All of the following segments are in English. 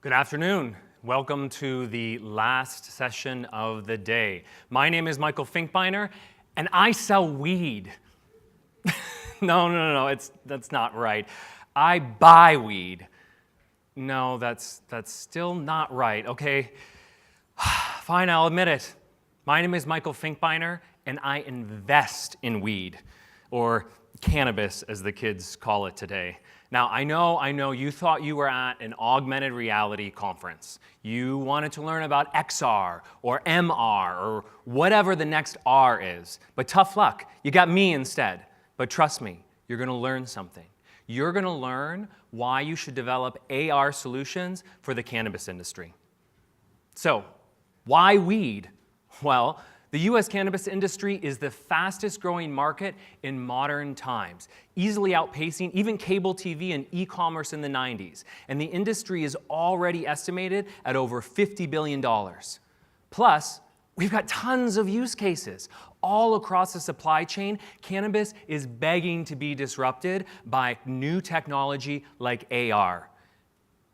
Good afternoon. Welcome to the last session of the day. My name is Michael Finkbeiner, and I sell weed. No, that's not right. I buy weed. No, that's still not right, okay? Fine, I'll admit it. My name is Michael Finkbeiner, and I invest in weed, or cannabis as the kids call it today. Now, I know you thought you were at an augmented reality conference. You wanted to learn about XR or MR or whatever the next R is. But tough luck, you got me instead. But trust me, you're gonna learn something. You're gonna learn why you should develop AR solutions for the cannabis industry. So, why weed? Well, the US cannabis industry is the fastest growing market in modern times, easily outpacing even cable TV and e-commerce in the 90s. And the industry is already estimated at over $50 billion. Plus, we've got tons of use cases. All across the supply chain, cannabis is begging to be disrupted by new technology like AR.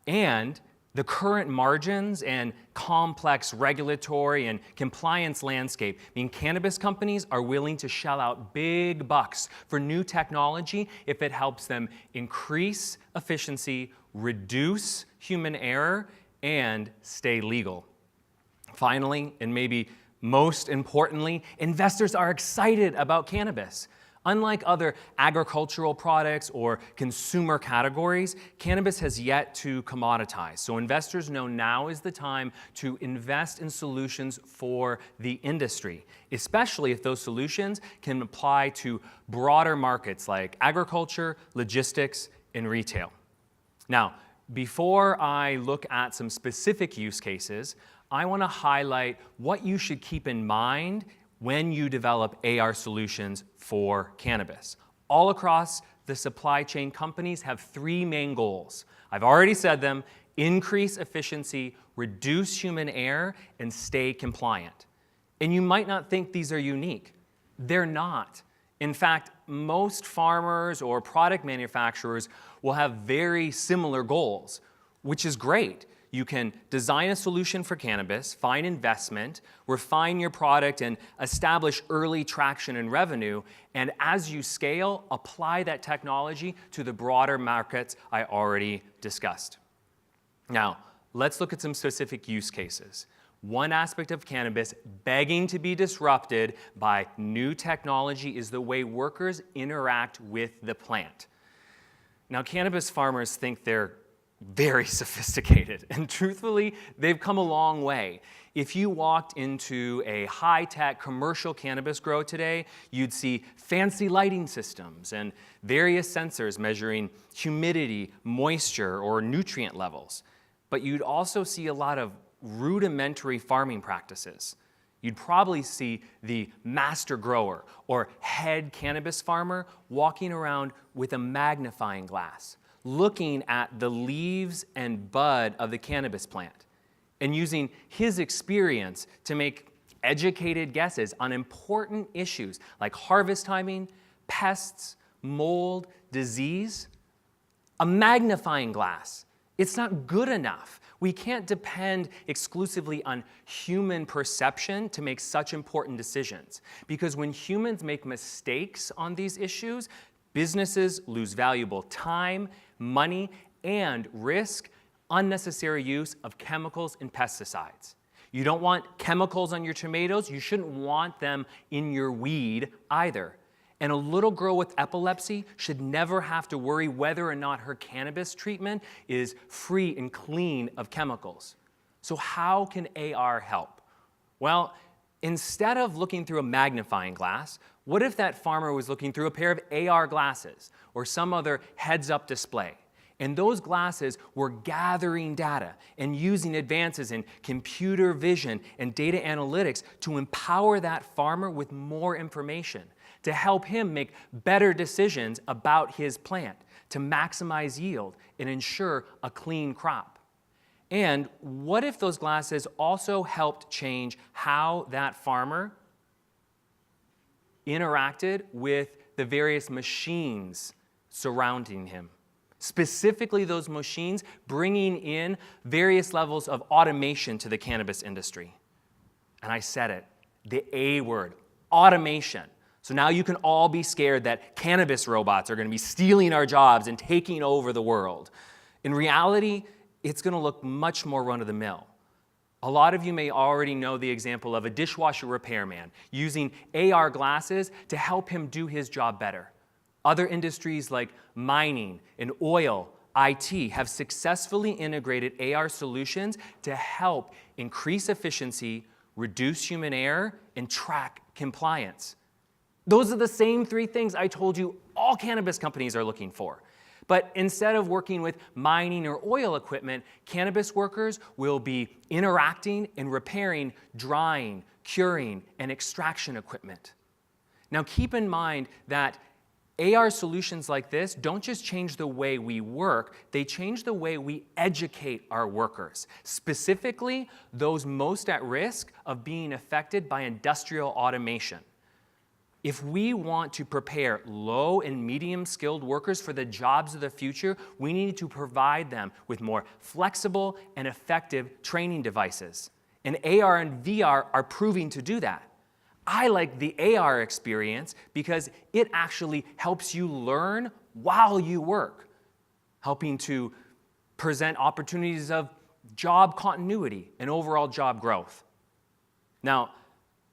And the current margins and complex regulatory and compliance landscape mean cannabis companies are willing to shell out big bucks for new technology if it helps them increase efficiency, reduce human error, and stay legal. Finally, and maybe most importantly, investors are excited about cannabis. Unlike other agricultural products or consumer categories, cannabis has yet to commoditize. So investors know now is the time to invest in solutions for the industry, especially if those solutions can apply to broader markets like agriculture, logistics, and retail. Now, before I look at some specific use cases, I want to highlight what you should keep in mind when you develop AR solutions for cannabis. All across the supply chain, companies have three main goals. I've already said them: increase efficiency, reduce human error, and stay compliant. And you might not think these are unique. They're not. In fact, most farmers or product manufacturers will have very similar goals, which is great. You can design a solution for cannabis, find investment, refine your product, and establish early traction and revenue. And as you scale, apply that technology to the broader markets I already discussed. Now, let's look at some specific use cases. One aspect of cannabis begging to be disrupted by new technology is the way workers interact with the plant. Now, cannabis farmers think they're very sophisticated, and truthfully, they've come a long way. If you walked into a high-tech commercial cannabis grow today, you'd see fancy lighting systems and various sensors measuring humidity, moisture, or nutrient levels. But you'd also see a lot of rudimentary farming practices. You'd probably see the master grower or head cannabis farmer walking around with a magnifying glass, looking at the leaves and bud of the cannabis plant and using his experience to make educated guesses on important issues like harvest timing, pests, mold, disease. A magnifying glass, it's not good enough. We can't depend exclusively on human perception to make such important decisions, because when humans make mistakes on these issues, businesses lose valuable time, money, and risk unnecessary use of chemicals and pesticides. You don't want chemicals on your tomatoes. You shouldn't want them in your weed either. And a little girl with epilepsy should never have to worry whether or not her cannabis treatment is free and clean of chemicals. So how can AR help? Well, instead of looking through a magnifying glass, what if that farmer was looking through a pair of AR glasses or some other heads-up display? And those glasses were gathering data and using advances in computer vision and data analytics to empower that farmer with more information, to help him make better decisions about his plant, to maximize yield and ensure a clean crop. And what if those glasses also helped change how that farmer interacted with the various machines surrounding him? Specifically those machines bringing in various levels of automation to the cannabis industry. And I said it, the A word, automation. So now you can all be scared that cannabis robots are going to be stealing our jobs and taking over the world. In reality, it's going to look much more run-of-the-mill. A lot of you may already know the example of a dishwasher repairman using AR glasses to help him do his job better. Other industries like mining and oil, IT have successfully integrated AR solutions to help increase efficiency, reduce human error, and track compliance. Those are the same three things I told you all cannabis companies are looking for. But instead of working with mining or oil equipment, cannabis workers will be interacting and repairing drying, curing, and extraction equipment. Now keep in mind that AR solutions like this don't just change the way we work, they change the way we educate our workers, specifically those most at risk of being affected by industrial automation. If we want to prepare low and medium skilled workers for the jobs of the future, we need to provide them with more flexible and effective training devices. And AR and VR are proving to do that. I like the AR experience because it actually helps you learn while you work, helping to present opportunities of job continuity and overall job growth. Now,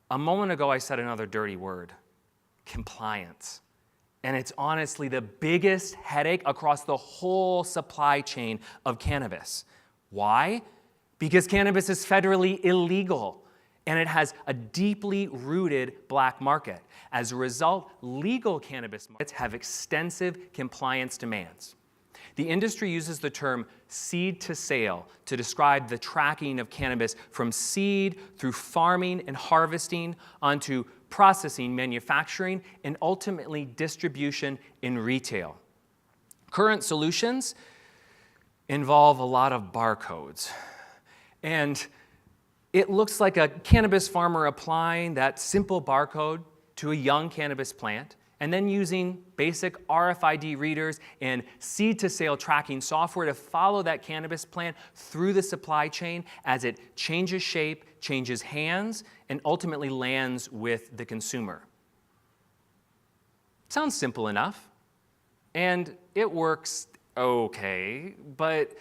a moment ago I said another dirty word, compliance. And it's honestly the biggest headache across the whole supply chain of cannabis. Why? Because cannabis is federally illegal. And it has a deeply rooted black market. As a result, legal cannabis markets have extensive compliance demands. The industry uses the term seed to sale to describe the tracking of cannabis from seed through farming and harvesting onto processing, manufacturing, and ultimately distribution in retail. Current solutions involve a lot of barcodes. And it looks like a cannabis farmer applying that simple barcode to a young cannabis plant and then using basic RFID readers and seed-to-sale tracking software to follow that cannabis plant through the supply chain as it changes shape, changes hands, and ultimately lands with the consumer. Sounds simple enough, and it works okay, but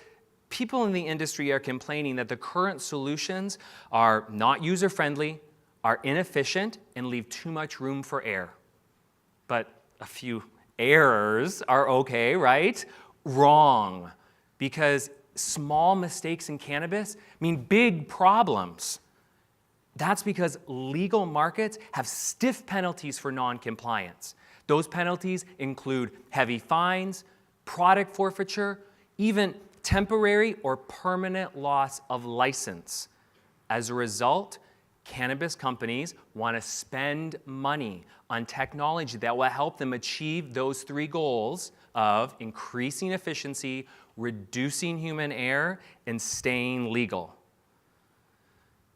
people in the industry are complaining that the current solutions are not user-friendly, are inefficient, and leave too much room for error. But a few errors are okay, right? Wrong. Because small mistakes in cannabis mean big problems. That's because legal markets have stiff penalties for non-compliance. Those penalties include heavy fines, product forfeiture, even temporary or permanent loss of license. As a result, cannabis companies want to spend money on technology that will help them achieve those three goals of increasing efficiency, reducing human error, and staying legal.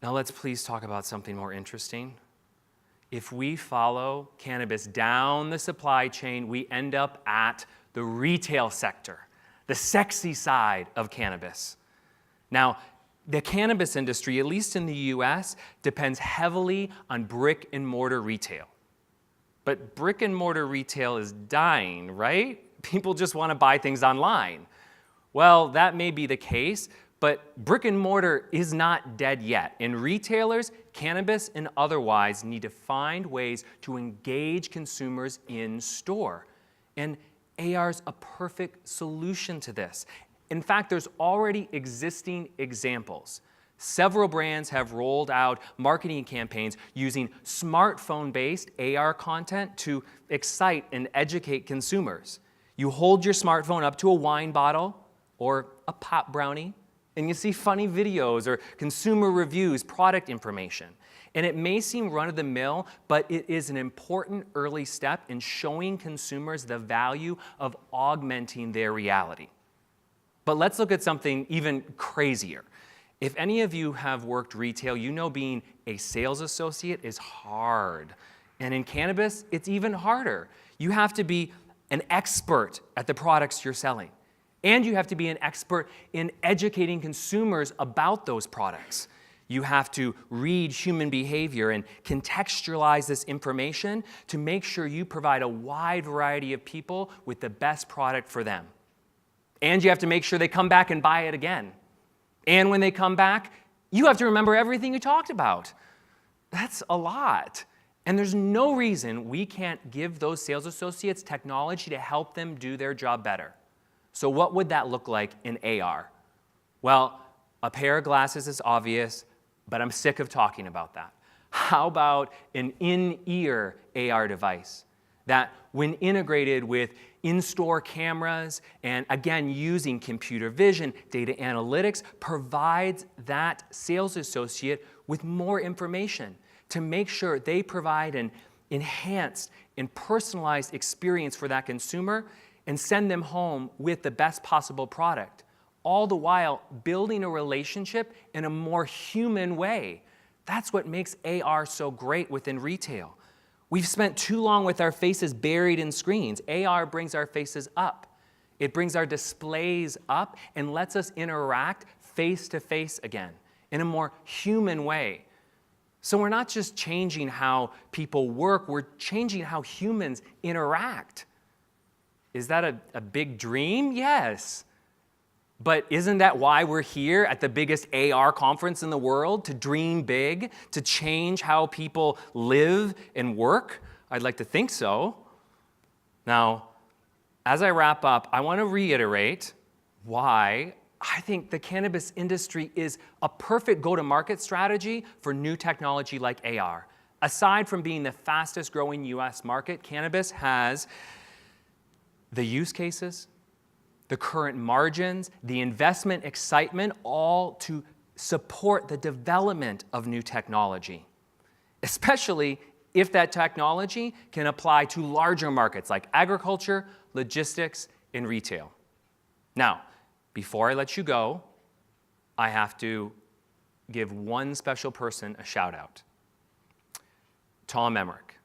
Now let's please talk about something more interesting. If we follow cannabis down the supply chain, we end up at the retail sector, the sexy side of cannabis. Now, the cannabis industry, at least in the US, depends heavily on brick and mortar retail. But brick and mortar retail is dying, right? People just want to buy things online. Well, that may be the case, but brick and mortar is not dead yet. And retailers, cannabis and otherwise, need to find ways to engage consumers in store. And AR's a perfect solution to this. In fact, there's already existing examples. Several brands have rolled out marketing campaigns using smartphone-based AR content to excite and educate consumers. You hold your smartphone up to a wine bottle or a pop brownie, and you see funny videos or consumer reviews, product information. And it may seem run-of-the-mill, but it is an important early step in showing consumers the value of augmenting their reality. But let's look at something even crazier. If any of you have worked retail, you know being a sales associate is hard. And in cannabis, it's even harder. You have to be an expert at the products you're selling. And you have to be an expert in educating consumers about those products. You have to read human behavior and contextualize this information to make sure you provide a wide variety of people with the best product for them. And you have to make sure they come back and buy it again. And when they come back, you have to remember everything you talked about. That's a lot. And there's no reason we can't give those sales associates technology to help them do their job better. So what would that look like in AR? Well, a pair of glasses is obvious, but I'm sick of talking about that. How about an in-ear AR device that, when integrated with in-store cameras and, again, using computer vision, data analytics, provides that sales associate with more information to make sure they provide an enhanced and personalized experience for that consumer and send them home with the best possible product, all the while building a relationship in a more human way. That's what makes AR so great within retail. We've spent too long with our faces buried in screens. AR brings our faces up. It brings our displays up and lets us interact face to face again in a more human way. So we're not just changing how people work, we're changing how humans interact. Is that a big dream? Yes. But isn't that why we're here at the biggest AR conference in the world? To dream big, to change how people live and work? I'd like to think so. Now, as I wrap up, I want to reiterate why I think the cannabis industry is a perfect go-to-market strategy for new technology like AR. Aside from being the fastest growing US market, cannabis has the use cases, the current margins, the investment excitement, all to support the development of new technology, especially if that technology can apply to larger markets like agriculture, logistics, and retail. Now, before I let you go, I have to give one special person a shout out. Tom Emmerich.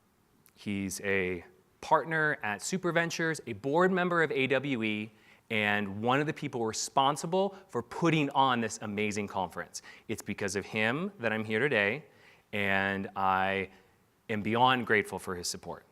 He's a partner at SuperVentures, a board member of AWE, and one of the people responsible for putting on this amazing conference. It's because of him that I'm here today, and I am beyond grateful for his support.